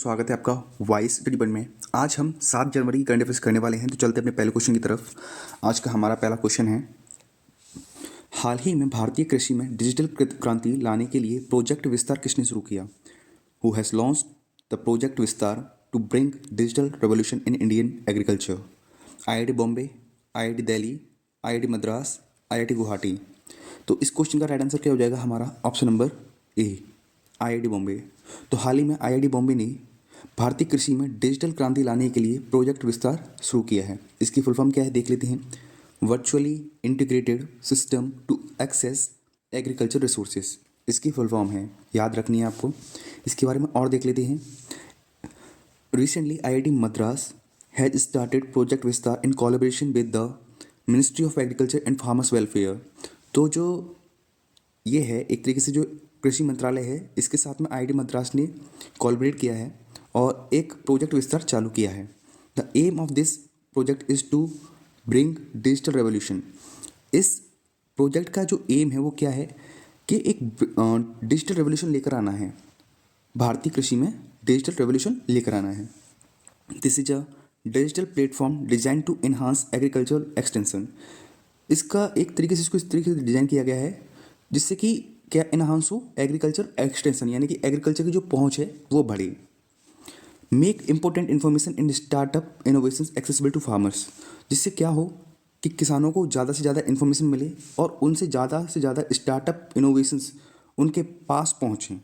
स्वागत है आपका वॉइस रिबन में। आज हम 7 जनवरी की करंट अफेयर्स करने वाले हैं। तो चलते हैं अपने पहले क्वेश्चन की तरफ। आज का हमारा पहला क्वेश्चन है, हाल ही में भारतीय कृषि में डिजिटल क्रांति लाने के लिए प्रोजेक्ट विस्तार किसने शुरू किया? Who has launched the project Vistaar to bring digital revolution in Indian agriculture? IIT Bombay, IIT Delhi, IIT Madras, IIT Guwahati. तो इस क्वेश्चन का राइट आंसर क्या हो जाएगा हमारा? Option number A, IIT Bombay. तो हाल ही में IIT बॉम्बे ने भारतीय कृषि में डिजिटल क्रांति लाने के लिए प्रोजेक्ट विस्तार शुरू किया है। इसकी फुल फॉर्म क्या है देख लेते हैं। Virtually integrated system to access agriculture resources, इसकी फुल फॉर्म है, याद रखनी है आपको। इसके बारे में और देख लेते हैं। Recently, IIT Madras has started Project Vista in collaboration with the Ministry of Agriculture and Farmers Welfare। तो जो ये है एक तरीके से जो कृषि मंत्रालय है, इसके साथ में IIT मद्रास ने कोलैबोरेट किया है और एक प्रोजेक्ट विस्तार चालू किया है। The aim of this project is to bring digital revolution. इस प्रोजेक्ट का जो एम है वो क्या है कि एक डिजिटल रेवोल्यूशन लेकर आना है, भारतीय कृषि में डिजिटल रेवोल्यूशन लेकर आना है। This is a digital platform design to enhance agriculture extension. इसका एक तरीके से इसको इस तरीके से डिज़ाइन किया गया है जिससे कि क्या इन्हांस हो एग्रीकल्चर एक्सटेंशन, यानी कि एग्रीकल्चर की जो पहुंच है वो बढ़े। Make important information in startup innovation accessible to farmers, जिससे क्या हो कि किसानों को ज़्यादा से ज़्यादा इन्फॉर्मेशन मिले और उनसे ज़्यादा स्टार्टअप इनोवेशंस उनके पास पहुँचें।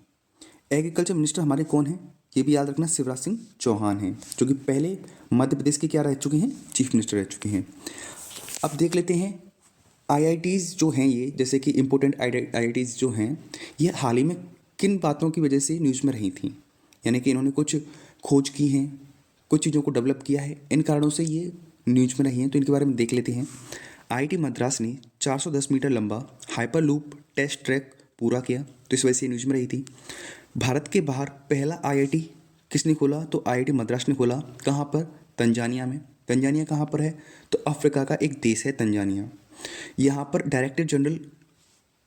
एग्रीकल्चर मिनिस्टर हमारे कौन हैं ये भी याद रखना, शिवराज सिंह चौहान हैं, जो कि पहले मध्य प्रदेश के क्या रह चुके हैं, चीफ मिनिस्टर रह चुके हैं। अब देख लेते हैं IITs जो हैं ये, जैसे कि इम्पोर्टेंट IITs जो हैं ये हाल ही में किन बातों की वजह से न्यूज़ में रही थी, यानी कि इन्होंने कुछ खोज की हैं, कुछ चीज़ों को डेवलप किया है, इन कारणों से ये न्यूज़ में रही हैं। तो इनके बारे में देख लेते हैं। IIT मद्रास ने 410 मीटर लंबा हाइपर लूप टेस्ट ट्रैक पूरा किया, तो इस वजह से न्यूज़ में रही थी। भारत के बाहर पहला IIT किसने खोला? तो IIT मद्रास ने खोला। कहाँ पर? तंजानिया में। तंजानिया कहाँ पर है? तो अफ्रीका का एक देश है तंजानिया। यहाँ पर डायरेक्टर जनरल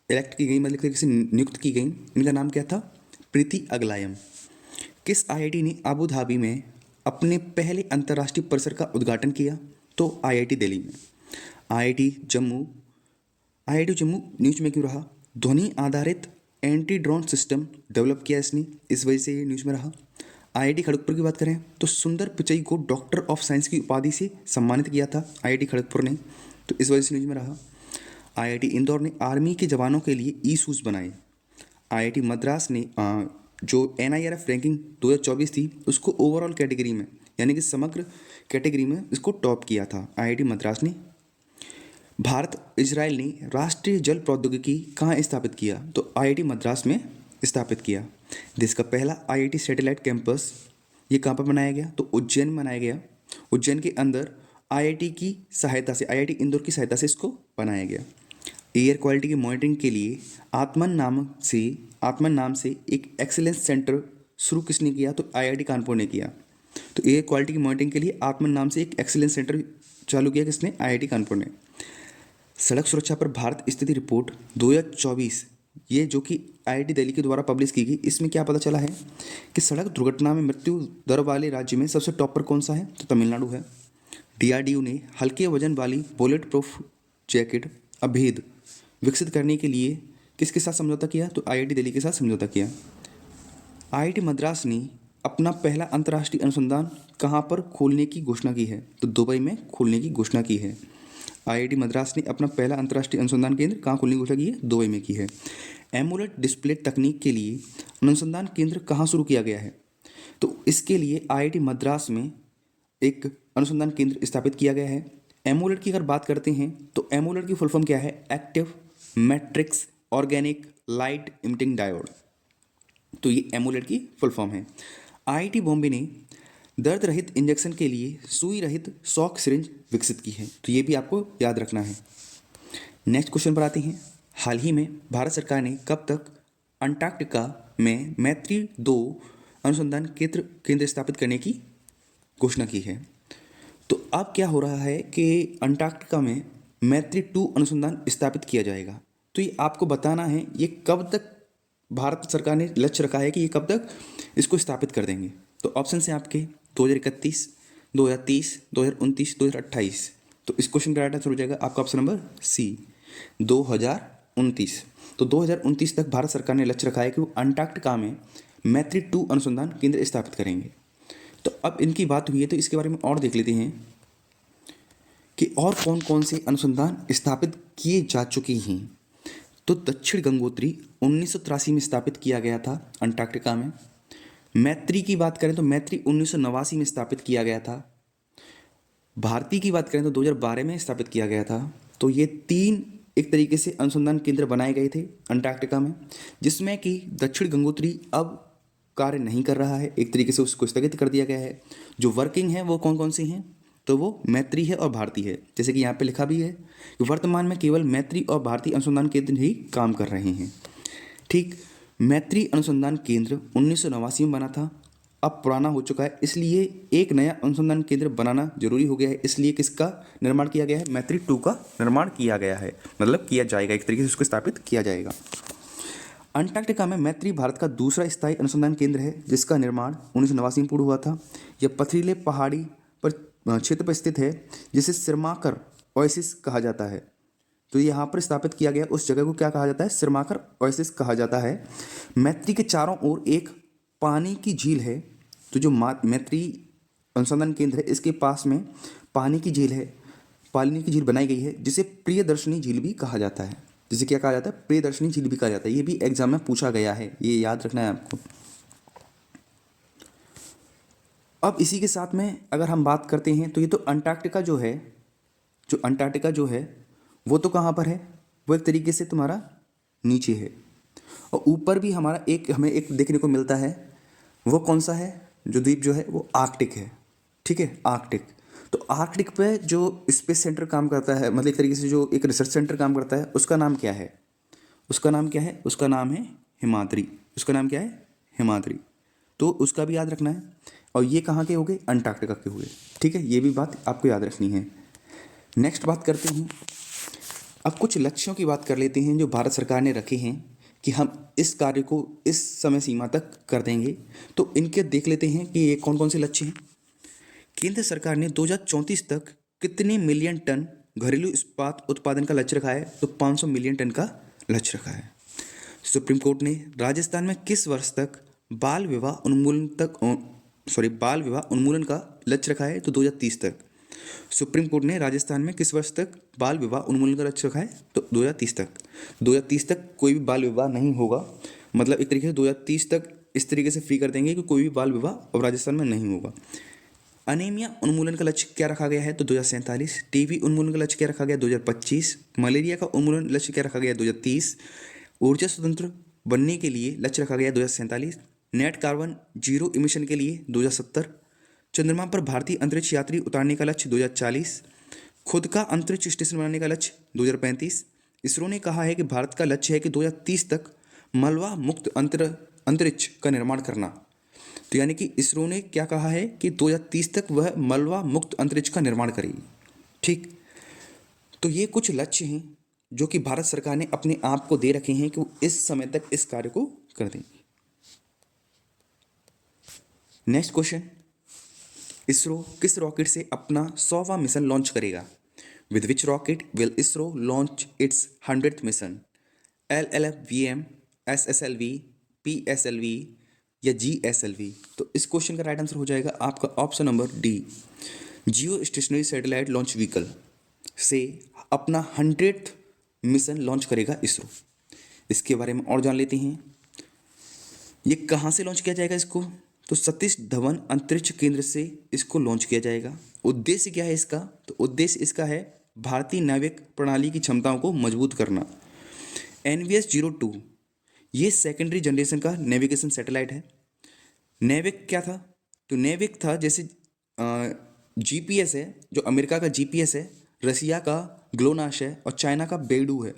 इलेक्ट की गई, मतलब तरीके से नियुक्त की गई। इनका नाम क्या था? प्रीति अगलायम। किस IIT ने अबू धाबी में अपने पहले अंतर्राष्ट्रीय परिसर का उद्घाटन किया? तो IIT दिल्ली में। IIT जम्मू न्यूज में क्यों रहा? ध्वनि आधारित एंटी ड्रोन सिस्टम डेवलप किया इसने, इस वजह से ये न्यूज़ में रहा। IIT खड़गपुर की बात करें तो सुंदर पिचई को डॉक्टर ऑफ साइंस की उपाधि से सम्मानित किया था IIT खड़गपुर ने, तो इस वजह से न्यूज़ में रहा। IIT इंदौर ने आर्मी के जवानों के लिए ई शूज़ बनाए। IIT मद्रास ने जो NIRF रैंकिंग 2024 थी उसको ओवरऑल कैटेगरी में, यानी कि समग्र कैटेगरी में इसको टॉप किया था IIT मद्रास ने। भारत इजराइल ने राष्ट्रीय जल प्रौद्योगिकी कहाँ स्थापित किया? तो IIT मद्रास में स्थापित किया। देश का पहला IIT सैटेलाइट कैंपस ये कहाँ पर बनाया गया? तो उज्जैन में बनाया गया। उज्जैन के अंदर IIT की सहायता से, IIT इंदौर की सहायता से इसको बनाया गया। एयर क्वालिटी की मॉनिटरिंग के लिए आत्मन नाम से एक एक्सीलेंस सेंटर शुरू किसने किया? तो IIT कानपुर ने किया। तो एयर क्वालिटी की मॉनिटरिंग के लिए आत्मन नाम से एक एक्सीलेंस सेंटर चालू किया किसने? IIT कानपुर ने। सड़क सुरक्षा पर भारत स्थिति रिपोर्ट 2024 ये जो कि IIT दिल्ली के द्वारा पब्लिश की गई, इसमें क्या पता चला है कि सड़क दुर्घटना में मृत्यु दर वाले राज्य में सबसे टॉप पर कौन सा है? तो तमिलनाडु है। DRDO ने हल्के वजन वाली बुलेट प्रूफ जैकेट अभेद विकसित करने के लिए किसके साथ समझौता किया? तो IIT दिल्ली के साथ समझौता किया। IIT मद्रास ने अपना पहला अंतर्राष्ट्रीय अनुसंधान कहाँ पर खोलने की घोषणा की है? तो दुबई में खोलने की घोषणा की है। IIT मद्रास ने अपना पहला अंतर्राष्ट्रीय अनुसंधान केंद्र कहाँ खोलने की घोषणा की है? दुबई में की है। एमोलेड डिस्प्ले तकनीक के लिए अनुसंधान केंद्र कहाँ शुरू किया गया है? तो इसके लिए IIT मद्रास में एक अनुसंधान केंद्र स्थापित किया गया है। एमोलेड की अगर बात करते हैं तो एमोलेड की फुल फॉर्म क्या है? Active matrix organic light emitting diode. तो ये एमोलेड की फुल फॉर्म है। IIT बॉम्बे ने दर्द रहित इंजेक्शन के लिए सुई रहित शॉक सिरिंज विकसित की है, तो ये भी आपको याद रखना है। नेक्स्ट क्वेश्चन पर आते हैं। हाल ही में भारत सरकार ने कब तक अंटार्कटिका में मैत्री-2 अनुसंधान केंद्र स्थापित करने की घोषणा की है? तो अब क्या हो रहा है कि अंटार्कटिका में मैत्री-2 अनुसंधान स्थापित किया जाएगा। तो ये आपको बताना है ये कब तक भारत सरकार ने लक्ष्य रखा है कि ये कब तक इसको स्थापित कर देंगे। तो ऑप्शन है आपके 2031, 2030, 2029, 2028। तो इस क्वेश्चन का राइट आंसर हो जाएगा आपका ऑप्शन नंबर सी, 2029। तो 2029 तक भारत सरकार ने लक्ष्य रखा है कि वो अंटार्कटिका में मैत्री 2 अनुसंधान केंद्र स्थापित करेंगे। तो अब इनकी बात हुई है तो इसके बारे में और देख लेते हैं कि और कौन कौन से अनुसंधान स्थापित किए जा चुके हैं। तो दक्षिण गंगोत्री 1983 में स्थापित किया गया था अंटार्कटिका में। मैत्री की बात करें तो मैत्री 1989 में स्थापित किया गया था। भारती की बात करें तो 2012 में स्थापित किया गया था। तो ये 3 एक तरीके से अनुसंधान केंद्र बनाए गए थे अंटार्कटिका में, जिसमें कि दक्षिण गंगोत्री अब कार्य नहीं कर रहा है, एक तरीके से उसको स्थगित कर दिया गया है। जो वर्किंग है वो कौन कौन सी हैं, तो वो मैत्री है और भारती है। जैसे कि यहाँ पे लिखा भी है कि वर्तमान में केवल मैत्री और भारती अनुसंधान केंद्र ही काम कर रहे हैं। ठीक, मैत्री अनुसंधान केंद्र 1989 में बना था, अब पुराना हो चुका है, इसलिए एक नया अनुसंधान केंद्र बनाना जरूरी हो गया है। इसलिए किसका निर्माण किया गया है, मैत्री 2 का निर्माण किया गया है, मतलब किया जाएगा, एक तरीके से उसको स्थापित किया जाएगा। अंटार्कटिका में मैत्री भारत का दूसरा स्थायी अनुसंधान केंद्र है, जिसका निर्माण 1989 में पूर्ण हुआ था। यह पथरीले पहाड़ी पर क्षेत्र पर स्थित है, जिसे सिरमाकर ओएसिस कहा जाता है। तो यहाँ पर स्थापित किया गया उस जगह को क्या कहा जाता है, सिरमाकर ओएसिस कहा जाता है। मैत्री के चारों ओर एक पानी की झील है। तो जो मैत्री अनुसंधान केंद्र है, इसके पास में पानी की झील है, पानी की झील बनाई गई है, जिसे प्रियदर्शनी झील भी कहा जाता है। जिसे क्या कहा जाता है, प्रियदर्शनी झील भी कहा जाता है। ये भी एग्जाम में पूछा गया है, ये याद रखना है आपको। अब इसी के साथ में अगर हम बात करते हैं तो ये तो अंटार्कटिका जो है, वो तो कहाँ पर है, वो एक तरीके से तुम्हारा नीचे है। और ऊपर भी हमारा हमें एक देखने को मिलता है, वो कौन सा है, जो द्वीप जो है वो आर्कटिक है। ठीक है, आर्कटिक। तो आर्कटिक पे जो स्पेस सेंटर काम करता है, मतलब एक तरीके से जो एक रिसर्च सेंटर काम करता है, उसका नाम क्या है, उसका नाम है हिमाद्री। उसका नाम क्या है, हिमाद्री। तो उसका भी याद रखना है। और ये कहाँ के हो गए, अंटार्कटिका के हो गए। ठीक है, ये भी बात आपको याद रखनी है। नेक्स्ट बात करते हैं, अब कुछ लक्ष्यों की बात कर लेते हैं जो भारत सरकार ने रखे हैं कि हम इस कार्य को इस समय सीमा तक कर देंगे। तो इनके देख लेते हैं कि ये कौन कौन से लक्ष्य हैं। केंद्र सरकार ने 2034 तक कितने मिलियन टन घरेलू इस्पात उत्पादन का लक्ष्य रखा है, तो 500 मिलियन टन का लक्ष्य रखा है। सुप्रीम कोर्ट ने राजस्थान में किस वर्ष तक बाल विवाह उन्मूलन का लक्ष्य रखा है, तो 2030 तक। सुप्रीम कोर्ट ने राजस्थान में किस वर्ष तक बाल विवाह उन्मूलन का लक्ष्य रखा है, तो 2030 तक। 2030 तक कोई भी बाल विवाह नहीं होगा, मतलब एक तरीके से 2030 तक इस तरीके से फ्री कर देंगे कि कोई भी बाल विवाह अब राजस्थान में नहीं होगा। अनीमिया उन्मूलन का लक्ष्य क्या रखा गया है, तो 2047। टीबी उन्मूलन का लक्ष्य क्या रखा गया, 2025। मलेरिया का उन्मूलन लक्ष्य क्या रखा गया, 2030। ऊर्जा स्वतंत्र बनने के लिए लक्ष्य रखा गया 2047। नेट कार्बन जीरो इमिशन के लिए 2070। चंद्रमा पर भारतीय अंतरिक्ष यात्री उतारने का लक्ष्य 2040। खुद का अंतरिक्ष स्टेशन बनाने का लक्ष्य 2035। इसरो ने कहा है कि भारत का लक्ष्य है कि 2030 तक मलबा मुक्त अंतरिक्ष का निर्माण करना। तो यानी कि इसरो ने क्या कहा है कि 2030 तक वह मलबा मुक्त अंतरिक्ष का निर्माण करेगी। ठीक, तो ये कुछ लक्ष्य हैं जो कि भारत सरकार ने अपने आप को दे रखे हैं कि वो इस समय तक इस कार्य को कर देंगे। नेक्स्ट क्वेश्चन, इसरो किस रॉकेट से अपना 100वां मिशन लॉन्च करेगा। With which rocket will ISRO launch its 100th mission. LLF-VM, SSLV, PSLV या GSLV। तो इस क्वेश्चन का राइट आंसर हो जाएगा आपका ऑप्शन नंबर डी, जियो स्टेशनरी सैटेलाइट लॉन्च व्हीकल से अपना 100th मिशन लॉन्च करेगा इसरो। इसके बारे में और जान लेते हैं, ये कहाँ से लॉन्च किया जाएगा इसको, तो सतीश धवन अंतरिक्ष केंद्र से इसको लॉन्च किया जाएगा। उद्देश्य क्या है इसका, तो उद्देश्य इसका है भारतीय नाविक प्रणाली की क्षमताओं को मजबूत करना। NVS-02 ये सेकेंडरी जनरेशन का नेविगेशन सैटेलाइट है। नेविक क्या था, तो नेविक था जैसे GPS है, जो अमेरिका का GPS है, रसिया का ग्लोनास है और चाइना का बेडू है।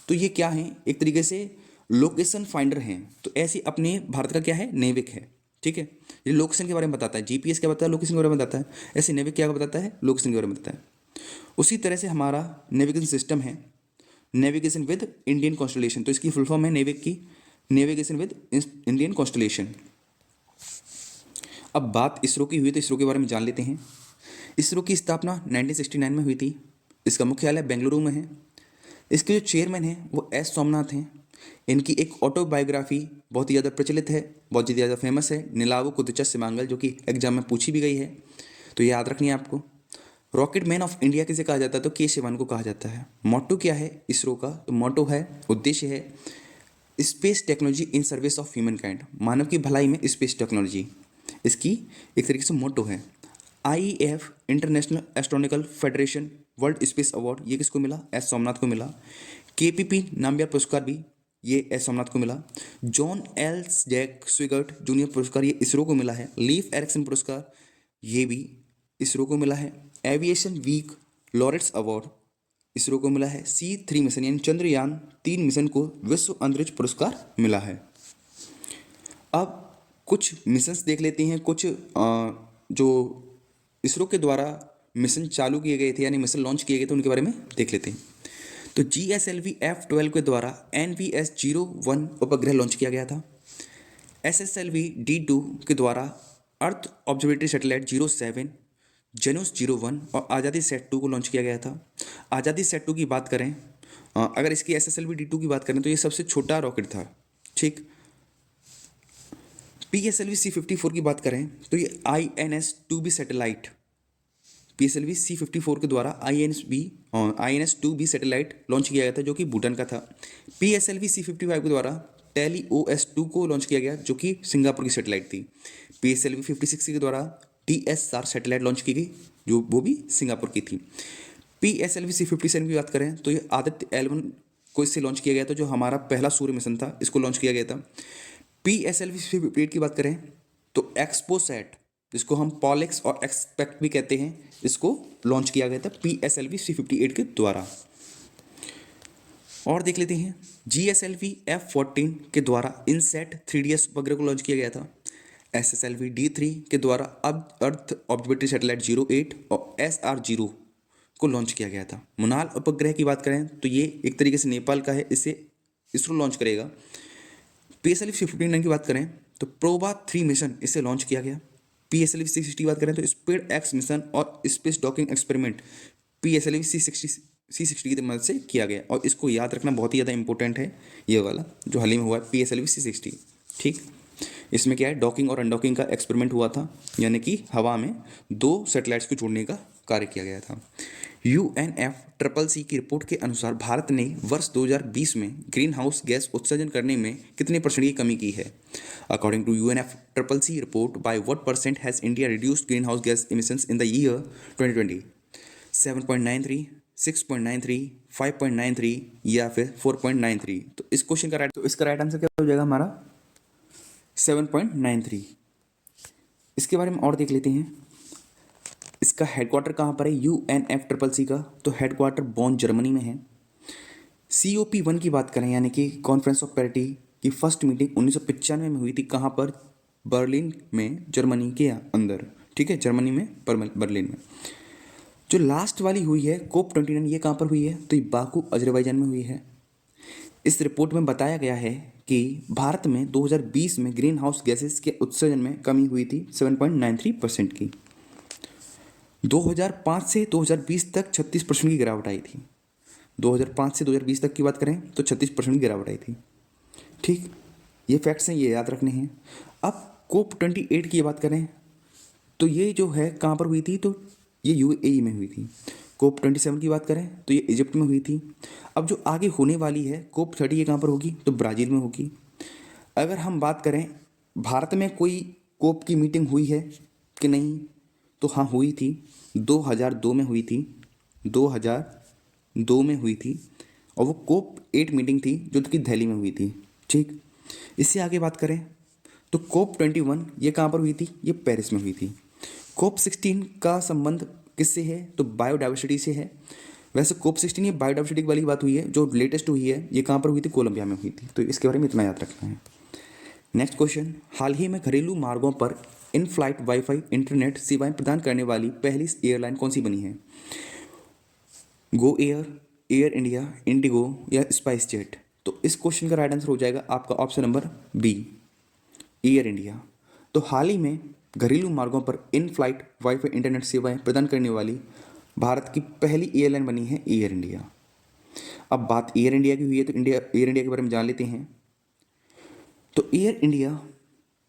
तो ये क्या है, एक तरीके से लोकेशन फाइंडर हैं। तो ऐसे अपने भारत का क्या है, नेविक है। ठीक है, ये लोकेशन के बारे में बताता है। GPS क्या बताता है, लोकेशन के बारे में बताता है। ऐसे नेविक क्या बताता है, लोकेशन के बारे में बताता है। उसी तरह से हमारा नेविगेशन सिस्टम है नेविगेशन विद इंडियन कॉन्स्टलेशन। तो इसकी फुल फॉर्म है नेविक की, नेविगेशन विद इंडियन कॉन्स्टलेशन। अब बात इसरो की हुई तो इसरो के बारे में जान लेते हैं। इसरो की स्थापना 1969 में हुई थी। इसका मुख्यालय बेंगलुरु में है। इसके जो चेयरमैन हैं वो एस सोमनाथ हैं। इनकी एक ऑटोबायोग्राफी बहुत ही ज़्यादा प्रचलित है, बहुत ही ज़्यादा फेमस है, नीलावो कुदचा सिमांगल, जो कि एग्जाम में पूछी भी गई है, तो ये याद रखनी है आपको। रॉकेट मैन ऑफ इंडिया किसे कहा जाता है, तो के शिवन को कहा जाता है। मोटो क्या है इसरो का, तो मोटो है, उद्देश्य है space technology in service of human kind, मानव की भलाई में स्पेस टेक्नोलॉजी इसकी एक तरीके से मोटो है। IEF international astronomical federation world space award ये किसको मिला, एस सोमनाथ को मिला। KPP नामबियर पुरस्कार भी ये एस सोमनाथ को मिला। जॉन एल जैक स्विगर्ट जूनियर पुरस्कार ये इसरो को मिला है। लीफ एरिक्सन पुरस्कार ये भी इसरो को मिला है। Aviation week laureates award ISRO को मिला है। C3 मिशन यानी चंद्रयान 3 मिशन को विश्व अंतरिक्ष पुरस्कार मिला है। अब कुछ मिशंस देख लेते हैं, कुछ जो इसरो के द्वारा मिशन चालू किए गए थे यानी मिशन लॉन्च किए गए थे उनके बारे में देख लेते हैं। तो GSLV F12 के द्वारा NVS-01 उपग्रह लॉन्च किया गया था। SSLV D2 के द्वारा अर्थ ऑब्जर्वेटरी सैटेलाइट 07 जेनोस 01 और आज़ादी सेट 2 को लॉन्च किया गया था। आज़ादी सेट 2 की बात करें, अगर इसकी SSLV D2 की बात करें तो ये सबसे छोटा रॉकेट था, ठीक। PSLV C54 की बात करें तो ये INS-2B सैटेलाइट, PSLV C54 के द्वारा INS-2B सैटेलाइट लॉन्च किया गया था जो कि भूटान का था। PSLV C55 के द्वारा TELIOS-2 को लॉन्च किया गया जो कि सिंगापुर की सैटेलाइट थी। PSLV 56 के द्वारा DSR सैटेलाइट लॉन्च की गई जो वो भी सिंगापुर की थी। PSLV C57 की बात करें तो ये आदित्य L1 को इससे लॉन्च किया गया था जो हमारा पहला सूर्य मिशन था, इसको लॉन्च किया गया था। PSLV C58 की बात करें तो एक्सपोसैट जिसको हम पॉलेक्स और एक्सपेक्ट भी कहते हैं इसको लॉन्च किया गया था PSLV C58 के द्वारा। और देख लेते हैं GSLV F14 के द्वारा इनसैट 3DS उपग्रह को लॉन्च किया गया था। SSLV D3 के द्वारा अब अर्थ ऑब्जर्वेटरी सैटेलाइट 08 और SR0 को लॉन्च किया गया था। मुनाल उपग्रह की बात करें तो ये एक तरीके से नेपाल का है, इसे इसरो लॉन्च करेगा। PSLV C59 की बात करें तो प्रोबा 3 मिशन इसे लॉन्च किया गया। PSLV C60 की बात करें तो स्पीड एक्स मिशन और space docking experiment PSLV C60 की मदद से किया गया और इसको याद रखना बहुत ही ज़्यादा इंपॉर्टेंट है, ये वाला जो हाल ही में हुआ है PSLV C60, ठीक। इसमें क्या है, डॉकिंग और अनडॉकिंग का एक्सपेरिमेंट हुआ था, यानी कि हवा में 2 सैटेलाइट्स को जोड़ने का कार्य किया गया था। UNFCCC की रिपोर्ट के अनुसार भारत ने वर्ष 2020 में ग्रीन हाउस गैस उत्सर्जन करने में कितने % की कमी की है। According to UNFCCC report, by what % has India reduced greenhouse gas emissions in the year 2020? 7.93, 6.93, 5.93 या फिर 4.93। तो इस क्वेश्चन का राइट आंसर क्या हो जाएगा हमारा 7.93। इसके बारे में और देख लेते हैं, इसका हेडक्वार्टर कहाँ पर है UNFCCC का, तो हेडक्वार्टर बॉन जर्मनी में है। COP1 की बात करें यानी कि कॉन्फ्रेंस ऑफ पैरिटी की फर्स्ट मीटिंग 1995 में हुई थी, कहाँ पर, बर्लिन में, जर्मनी के अंदर, ठीक है, जर्मनी में बर्लिन में। जो लास्ट वाली हुई है COP29 ये कहाँ पर हुई है, तो ये बाकू अजरबैजान में हुई है। इस रिपोर्ट में बताया गया है कि भारत में 2020 में ग्रीन हाउस गैसेस के उत्सर्जन में कमी हुई थी 7.93% की। 2005 से 2020 तक 36% की गिरावट आई थी। 2005 से 2020 तक की बात करें तो 36% की गिरावट आई थी, ठीक। ये फैक्ट्स हैं, ये याद रखने हैं। अब COP28 की बात करें तो ये जो है कहाँ पर हुई थी, तो ये UAE में हुई थी। COP27 की बात करें तो ये इजिप्ट में हुई थी। अब जो आगे होने वाली है COP30 ये कहाँ पर होगी, तो ब्राज़ील में होगी। अगर हम बात करें भारत में कोई COP की मीटिंग हुई है कि नहीं, तो हाँ हुई थी, 2002 में हुई थी, 2002 में हुई थी और वो COP8 मीटिंग थी जो कि दिल्ली में हुई थी, ठीक। इससे आगे बात करें तो COP21 ये कहाँ पर हुई थी, ये पेरिस में हुई थी। COP16 का संबंध किससे है, तो बायोडाइवर्सिटी से है। वैसे COP16 ये बायोडाइवर्सिटी वाली बात हुई है, जो लेटेस्ट हुई है ये कहाँ पर हुई थी, कोलंबिया में हुई थी, तो इसके बारे में इतना याद रखना है। नेक्स्ट क्वेश्चन, हाल ही में घरेलू मार्गों पर इन फ्लाइट वाईफाई इंटरनेट सेवाएं प्रदान करने वाली पहली एयरलाइन कौन सी बनी है? Go Air, Air India, IndiGo या स्पाइस जेट? तो इस क्वेश्चन का राइट आंसर हो जाएगा आपका option number B, Air India. तो हाल ही में घरेलू मार्गों पर इन फ्लाइट वाईफाई इंटरनेट सेवाएं प्रदान करने वाली भारत की पहली एयरलाइन बनी है एयर इंडिया। अब बात एयर इंडिया की हुई है तो एयर इंडिया के बारे में जान लेते हैं। तो एयर इंडिया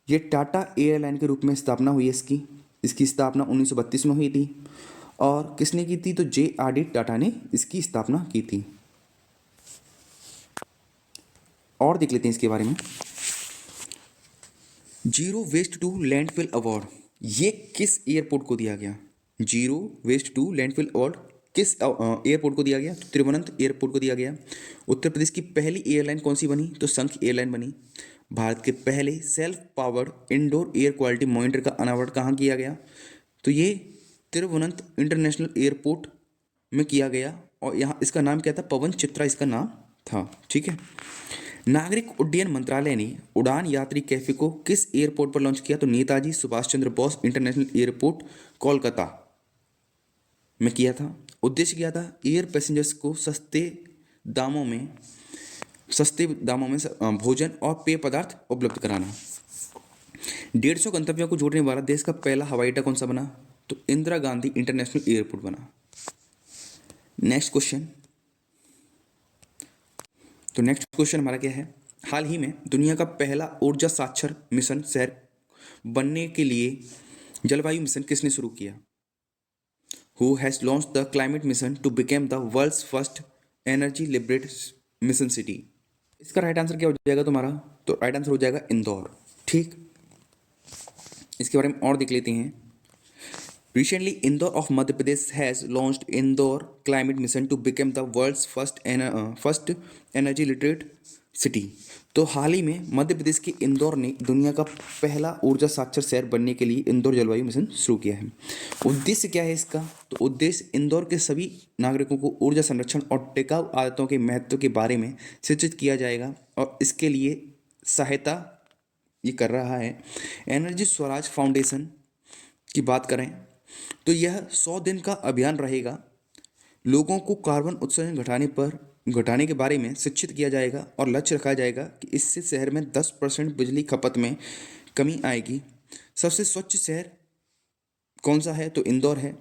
ये टाटा एयरलाइन के रूप में स्थापना हुई है इसकी। इसकी स्थापना 1932 में हुई थी। और किसने की थी? तो JRD टाटा ने इसकी स्थापना की थी। और देख लेते हैं इसके बारे में। Zero waste to landfill award ये किस एयरपोर्ट को दिया गया? Zero waste to landfill award किस एयरपोर्ट को दिया गया? तो तिरुवनंत एयरपोर्ट को दिया गया। उत्तर प्रदेश की पहली एयरलाइन कौन सी बनी? तो संख एयरलाइन बनी। भारत के पहले self powered indoor air quality monitor का अनावरण कहाँ किया गया? तो ये तिरुवनंत इंटरनेशनल एयरपोर्ट में किया गया। और यहाँ इसका नाम क्या था? पवन चित्रा इसका नाम था। ठीक है। नागरिक उड्डयन मंत्रालय ने उड़ान यात्री कैफे को किस एयरपोर्ट पर लॉन्च किया? तो नेताजी सुभाष चंद्र बोस इंटरनेशनल एयरपोर्ट कोलकाता में किया था। उद्देश्य क्या था? एयर पैसेंजर्स को दामों में सस्ते दामों में भोजन और पेय पदार्थ उपलब्ध कराना। 150 गंतव्यों को जोड़ने वाला देश का पहला हवाई अड्डा कौन सा बना? तो इंदिरा गांधी इंटरनेशनल एयरपोर्ट बना। Next question. तो नेक्स्ट क्वेश्चन हमारा क्या है? हाल ही में दुनिया का पहला ऊर्जा साक्षर मिशन शहर बनने के लिए जलवायु मिशन किसने शुरू किया? Who has launch the climate mission to become the world's first energy liberate mission city? इसका राइट आंसर क्या हो जाएगा तुम्हारा? तो राइट आंसर हो जाएगा इंदौर। ठीक। इसके बारे में और देख लेते हैं। Recently, Indore of Madhya Pradesh has launched Indore Climate Mission to become the world's first energy literate city. तो हाल ही में मध्य प्रदेश के इंदौर ने दुनिया का पहला ऊर्जा साक्षर शहर बनने के लिए इंदौर जलवायु मिशन शुरू किया है। उद्देश्य क्या है इसका? तो उद्देश्य इंदौर के सभी नागरिकों को ऊर्जा संरक्षण और टिकाऊ आदतों के महत्व के बारे में शिक्षित किया जाएगा और इसके लिए सहायता ये कर रहा है। एनर्जी स्वराज फाउंडेशन की बात करें तो यह 100 दिन का अभियान रहेगा। लोगों को कार्बन उत्सर्जन घटाने के बारे में शिक्षित किया जाएगा और लक्ष्य रखा जाएगा कि इससे शहर में 10% बिजली खपत में कमी आएगी। सबसे स्वच्छ शहर कौन सा है? तो इंदौर है।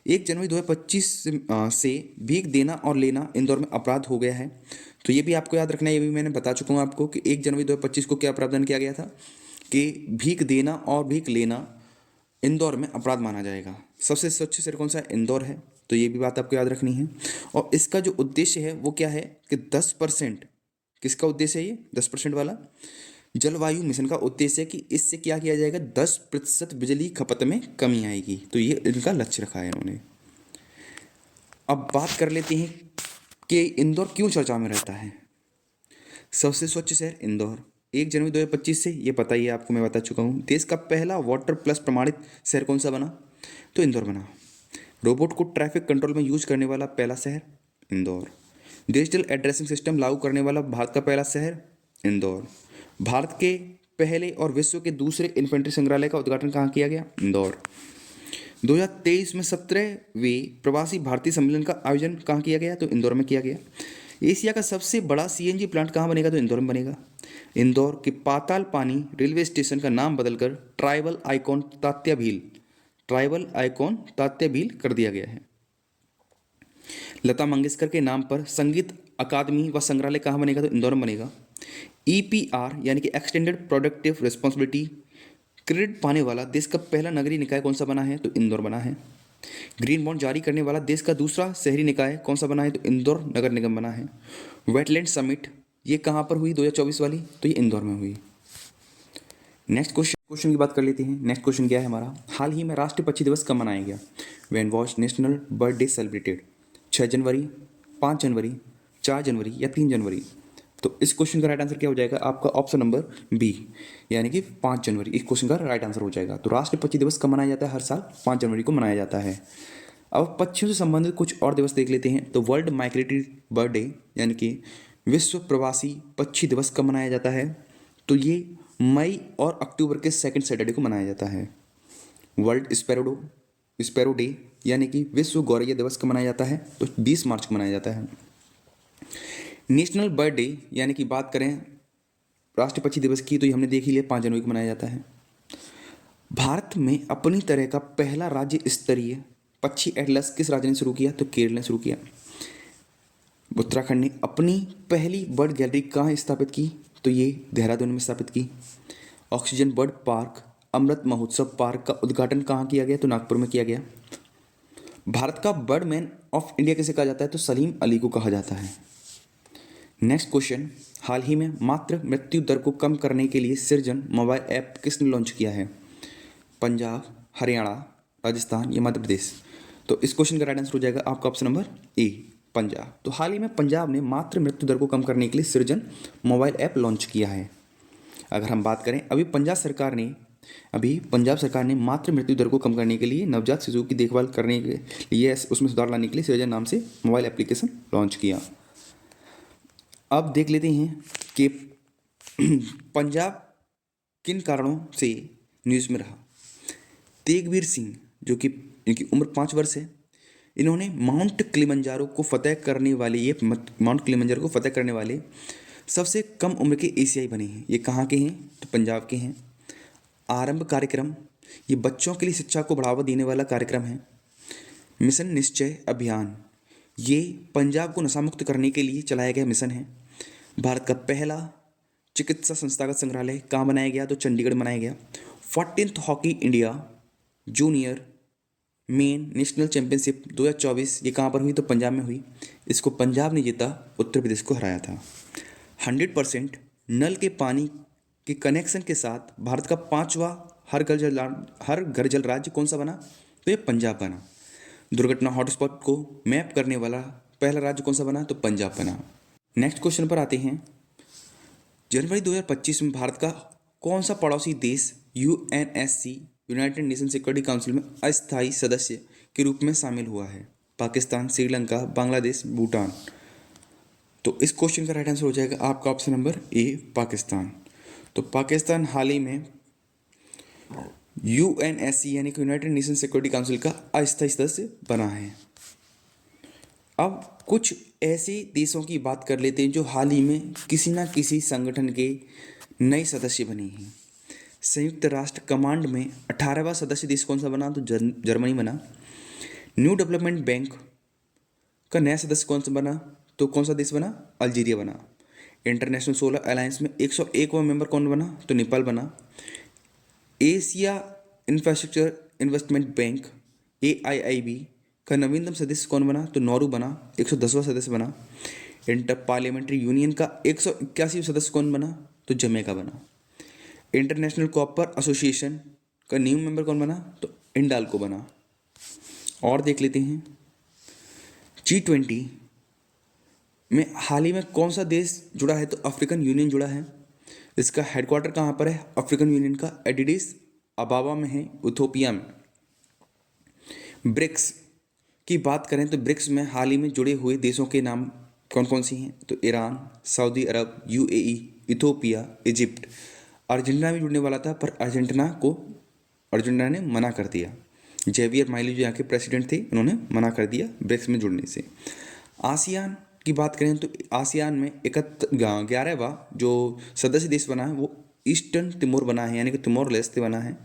1 जनवरी 2025 से भीख देना और लेना इंदौर में अपराध हो गया है। तो ये भी आपको याद रखना है। ये भी मैंने बता चुका हूँ आपको कि 1 जनवरी 2025 को क्या प्रावधान किया गया था कि भीख देना और भीख लेना इंदौर में अपराध माना जाएगा। सबसे स्वच्छ शहर कौन सा है? इंदौर है। तो ये भी बात आपको याद रखनी है। और इसका जो उद्देश्य है वो क्या है कि 10%, किसका उद्देश्य है ये 10% वाला? जलवायु मिशन का उद्देश्य है कि इससे क्या किया जाएगा? 10% बिजली खपत में कमी आएगी। तो ये इनका लक्ष्य रखा है इन्होंने। अब बात कर लेते हैं कि इंदौर क्यों चर्चा में रहता है। सबसे स्वच्छ शहर इंदौर 1 जनवरी 2025 से, ये पता ही है आपको, मैं बता चुका हूँ। देश का पहला वाटर प्लस प्रमाणित शहर कौन सा बना? तो इंदौर बना। रोबोट को ट्रैफिक कंट्रोल में यूज करने वाला पहला शहर इंदौर। डिजिटल एड्रेसिंग सिस्टम लागू करने वाला भारत का पहला शहर इंदौर। भारत के पहले और विश्व के दूसरे इन्फेंट्री संग्रहालय का उद्घाटन कहाँ किया गया? इंदौर। 2023 में 17वें प्रवासी भारतीय सम्मेलन का आयोजन कहाँ किया गया? तो इंदौर में किया गया। एशिया का सबसे बड़ा CNG प्लांट कहाँ बनेगा? तो इंदौर में बनेगा। इंदौर के पाताल पानी रेलवे स्टेशन का नाम बदलकर ट्राइबल आइकॉन तात्या भील कर दिया गया है। लता मंगेशकर के नाम पर संगीत अकादमी व संग्रहालय कहाँ बनेगा? तो इंदौर में बनेगा। EPR यानी कि एक्सटेंडेड प्रोडक्टिव रिस्पॉन्सिबिलिटी क्रेडिट पाने वाला देश का पहला नगरीय निकाय कौन सा बना है? तो इंदौर बना है। ग्रीन बॉन्ड जारी करने वाला देश का दूसरा शहरी निकाय कौन सा बना है? तो इंदौर नगर निगम बना है। वेटलैंड समिट ये कहाँ पर हुई 2024 वाली? तो ये इंदौर में हुई। नेक्स्ट क्वेश्चन की बात कर लेते हैं। नेक्स्ट क्वेश्चन क्या है हमारा? हाल ही में राष्ट्रीय पक्षी दिवस कब मनाया गया? When was national bird day celebrated? 6 जनवरी, 5 जनवरी, 4 जनवरी या 3 जनवरी? तो इस क्वेश्चन का राइट आंसर क्या हो जाएगा? आपका ऑप्शन नंबर बी यानी कि 5 जनवरी इस क्वेश्चन का राइट आंसर हो जाएगा। तो राष्ट्रीय पक्षी दिवस कब मनाया जाता है? हर साल 5 जनवरी को मनाया जाता है। अब पक्षियों से संबंधित कुछ और दिवस देख लेते हैं। तो वर्ल्ड माइग्रेटरी बर्ड डे यानी कि विश्व प्रवासी पक्षी दिवस कब मनाया जाता है? तो ये मई और अक्टूबर के सेकंड सैटरडे को मनाया जाता है। वर्ल्ड स्पैरो डे यानी कि विश्व गौरैया दिवस कब मनाया जाता है? तो 20 मार्च को मनाया जाता है। नेशनल बर्ड डे यानी कि बात करें राष्ट्रीय पक्षी दिवस की तो ये हमने देख ही लिया 5 जनवरी को मनाया जाता है। भारत में अपनी तरह का पहला राज्य स्तरीय पक्षी एटलस किस राज्य ने शुरू किया? तो केरल ने शुरू किया। उत्तराखंड ने अपनी पहली बर्ड गैलरी कहाँ स्थापित की? तो ये देहरादून में स्थापित की। Oxygen bird park Amrit Mahotsav park का उद्घाटन कहाँ किया गया? तो नागपुर में किया गया। भारत का बर्डमैन ऑफ इंडिया किसे कहा जाता है? तो सलीम अली को कहा जाता है। नेक्स्ट क्वेश्चन, हाल ही में मातृ मृत्यु दर को कम करने के लिए सृजन मोबाइल ऐप किसने लॉन्च किया है? पंजाब, हरियाणा, राजस्थान या मध्य प्रदेश? तो इस क्वेश्चन का राइट आंसर हो जाएगा आपका ऑप्शन नंबर ए, पंजाब। तो हाल ही में पंजाब ने मातृ मृत्यु दर को कम करने के लिए सृजन मोबाइल ऐप लॉन्च किया है। अगर हम बात करें, अभी पंजाब सरकार ने मातृ मृत्यु दर को कम करने के लिए नवजात शिशुओं की देखभाल करने के लिए उसमें सुधार लाने के लिए सृजन नाम से मोबाइल एप्लीकेशन लॉन्च किया। अब देख लेते हैं कि पंजाब किन कारणों से न्यूज़ में रहा। तेगवीर सिंह जो कि इनकी उम्र 5 वर्ष है, इन्होंने माउंट किलिमंजारो को फतेह करने वाले सबसे कम उम्र के एशियाई बने हैं। ये कहाँ के हैं? तो पंजाब के हैं। आरंभ कार्यक्रम, ये बच्चों के लिए शिक्षा को बढ़ावा देने वाला कार्यक्रम है। मिशन निश्चय अभियान, ये पंजाब को नशा मुक्त करने के लिए चलाया गया मिशन है। भारत का पहला चिकित्सा संस्थागत संग्रहालय कहाँ बनाया गया? तो चंडीगढ़ बनाया गया। 14th hockey India junior main national championship 2024 ये कहाँ पर हुई? तो पंजाब में हुई। इसको पंजाब ने जीता, उत्तर प्रदेश को हराया था। 100% नल के पानी के कनेक्शन के साथ भारत का 5वां हर घर जल राज्य कौन सा बना? तो ये पंजाब बना। दुर्घटना हॉटस्पॉट को मैप करने वाला पहला राज्य कौन सा बना? तो पंजाब बना। नेक्स्ट क्वेश्चन पर आते हैं। जनवरी 2025 में भारत का कौन सा पड़ोसी देश UNSC United nation security council में अस्थायी सदस्य के रूप में शामिल हुआ है? पाकिस्तान, श्रीलंका, बांग्लादेश, भूटान? तो इस क्वेश्चन का राइट आंसर हो जाएगा आपका ऑप्शन नंबर ए, पाकिस्तान। तो पाकिस्तान हाल ही में यूएनएससी यानी कि यूनाइटेड नेशन सिक्योरिटी काउंसिल का अस्थायी सदस्य बना है। अब कुछ ऐसे देशों की बात कर लेते हैं जो हाल ही में किसी न किसी संगठन के नए सदस्य बने हैं। संयुक्त राष्ट्र कमांड में 18वां सदस्य देश कौन सा बना? तो जर्मनी बना। न्यू डेवलपमेंट बैंक का नया सदस्य कौन सा बना? तो कौन सा देश बना? अल्जीरिया बना। इंटरनेशनल सोलर अलायंस में 101वां मेंबर कौन बना? तो नेपाल बना। Asia infrastructure investment bank AIIB का नवीनतम सदस्य कौन बना? तो नॉर्वे बना, 110वां सदस्य बना। इंटर पार्लियामेंट्री यूनियन का 181वां सदस्य कौन बना? तो जमैका बना। इंटरनेशनल कॉपर एसोसिएशन का न्यू मेंबर कौन बना? तो इंडाल्को बना। और देख लेते हैं G20 में हाल ही में कौन सा देश जुड़ा है? तो अफ्रीकन यूनियन जुड़ा है। इसका हेडक्वार्टर कहाँ पर है? अफ्रीकन यूनियन का एडिडिस अबाबा में है, इथोपिया में। ब्रिक्स की बात करें तो ब्रिक्स में हाल ही में जुड़े हुए देशों के नाम कौन कौन सी हैं? तो ईरान, सऊदी अरब, UAE, इथोपिया, इजिप्ट। अर्जेंटीना भी जुड़ने वाला था पर अर्जेंटीना ने मना कर दिया। जेवियर माइली जो यहाँ के प्रेसिडेंट थे उन्होंने मना कर दिया ब्रिक्स में जुड़ने से। आसियान की बात करें तो आसियान में 11वां जो सदस्य देश बना है वो ईस्टर्न तिमोर बना है, यानी कि तिमोर लेस्ते बना है।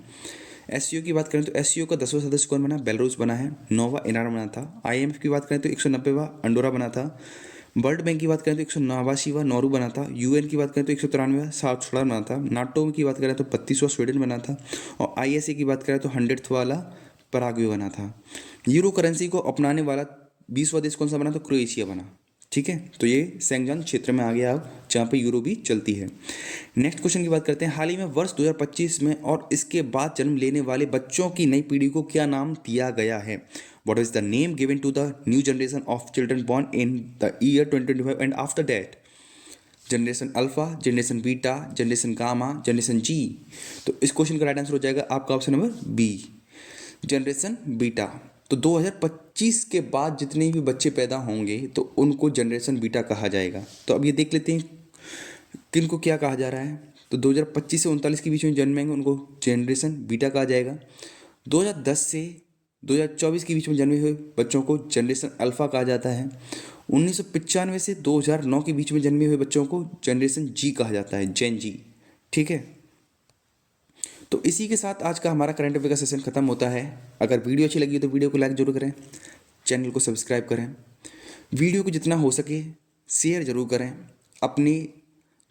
SCO की बात करें तो SCO का 10वां सदस्य कौन बना? बेलारूस बना है। 9वां ईरान बना था। IMF की बात करें तो 190वां अंडोरा बना था। वर्ल्ड बैंक की बात करें तो 189वां नॉर्वे बना था। UN की बात करें तो 193वां साउथ सुडान बना था। नाटो की बात करें तो 32वां स्वीडन बना था। और ISA की बात करें तो 100th वाला पराग्वे बना था। यूरो करेंसी को अपनाने वाला 20वां देश कौन सा बना? तो क्रोएशिया बना। ठीक है, तो ये सेंगजन क्षेत्र में आ गया अब, जहाँ पे यूरो भी चलती है। नेक्स्ट क्वेश्चन की बात करते हैं। हाल ही में वर्ष 2025 में और इसके बाद जन्म लेने वाले बच्चों की नई पीढ़ी को क्या नाम दिया गया है? What is the name given to the new generation of children born in the year 2025 and after that? Generation alpha, generation beta, generation gamma, generation Z? तो इस क्वेश्चन का राइट आंसर हो जाएगा आपका option number B, generation beta. तो 2025 के बाद जितने भी बच्चे पैदा होंगे तो उनको जनरेशन बीटा कहा जाएगा। तो अब ये देख लेते हैं किन को क्या कहा जा रहा है। तो 2025 से 39 के बीच में जन्मेंगे उनको जनरेशन बीटा कहा जाएगा। 2010 से 2024 के बीच में जन्मे हुए बच्चों को जनरेशन अल्फ़ा कहा जाता है। 1995 से 2009 के बीच में जन्मे हुए बच्चों को जनरेशन जी कहा जाता है, जेन जी। ठीक है, तो इसी के साथ आज का हमारा करंट अफेयर का सेशन खत्म होता है। अगर वीडियो अच्छी लगी हो तो वीडियो को लाइक जरूर करें, चैनल को सब्सक्राइब करें, वीडियो को जितना हो सके शेयर ज़रूर करें, अपने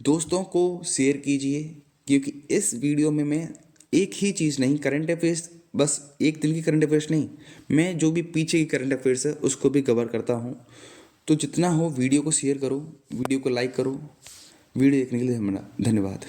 दोस्तों को शेयर कीजिए, क्योंकि इस वीडियो में मैं एक ही चीज़ नहीं, करंट अफेयर्स बस एक दिन की करंट अफेयर्स नहीं, मैं जो भी पीछे की करंट अफेयर्स है उसको भी कवर करता हूँ। तो जितना हो वीडियो को शेयर करो, वीडियो को लाइक करो। वीडियो देखने के लिए धन्यवाद।